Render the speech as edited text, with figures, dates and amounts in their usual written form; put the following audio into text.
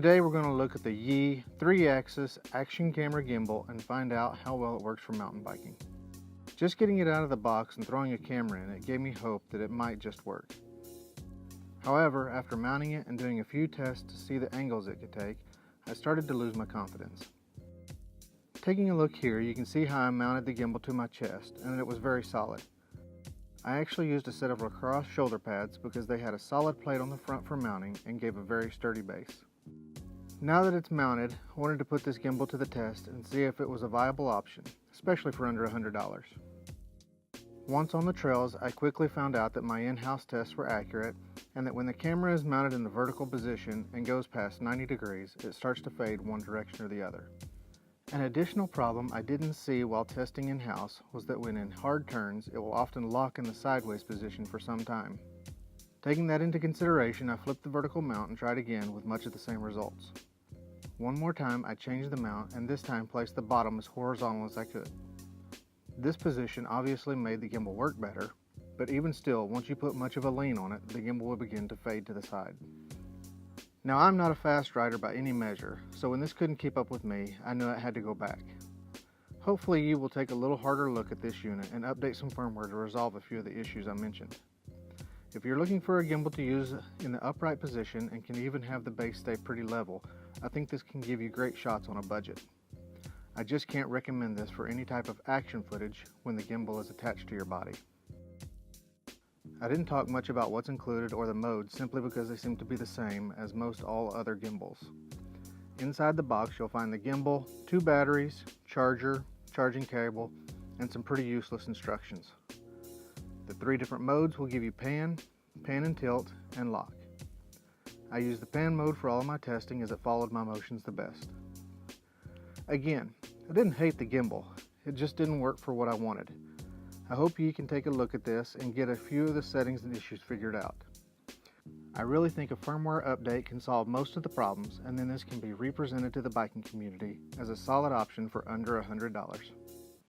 Today we're going to look at the Yi 3-axis action camera gimbal and find out how well it works for mountain biking. Just getting it out of the box and throwing a camera in it gave me hope that it might just work. However, after mounting it and doing a few tests to see the angles it could take, I started to lose my confidence. Taking a look here, you can see how I mounted the gimbal to my chest and it was very solid. I actually used a set of lacrosse shoulder pads because they had a solid plate on the front for mounting and gave a very sturdy base. Now that it's mounted, I wanted to put this gimbal to the test and see if it was a viable option, especially for under $100. Once on the trails, I quickly found out that my in-house tests were accurate and that when the camera is mounted in the vertical position and goes past 90 degrees, it starts to fade one direction or the other. An additional problem I didn't see while testing in-house was that when in hard turns, it will often lock in the sideways position for some time. Taking that into consideration, I flipped the vertical mount and tried again with much of the same results. One more time, I changed the mount and this time placed the bottom as horizontal as I could. This position obviously made the gimbal work better, but even still, once you put much of a lean on it, the gimbal will begin to fade to the side. Now, I'm not a fast rider by any measure, so when this couldn't keep up with me, I knew I had to go back. Hopefully you will take a little harder look at this unit and update some firmware to resolve a few of the issues I mentioned. If you're looking for a gimbal to use in the upright position and can even have the base stay pretty level, I think this can give you great shots on a budget. I just can't recommend this for any type of action footage when the gimbal is attached to your body. I didn't talk much about what's included or the modes simply because they seem to be the same as most all other gimbals. Inside the box you'll find the gimbal, 2 batteries, charger, charging cable, and some pretty useless instructions. The 3 different modes will give you pan, pan and tilt, and lock. I used the pan mode for all of my testing as it followed my motions the best. Again, I didn't hate the gimbal, it just didn't work for what I wanted. I hope you can take a look at this and get a few of the settings and issues figured out. I really think a firmware update can solve most of the problems, and then this can be represented to the biking community as a solid option for under $100.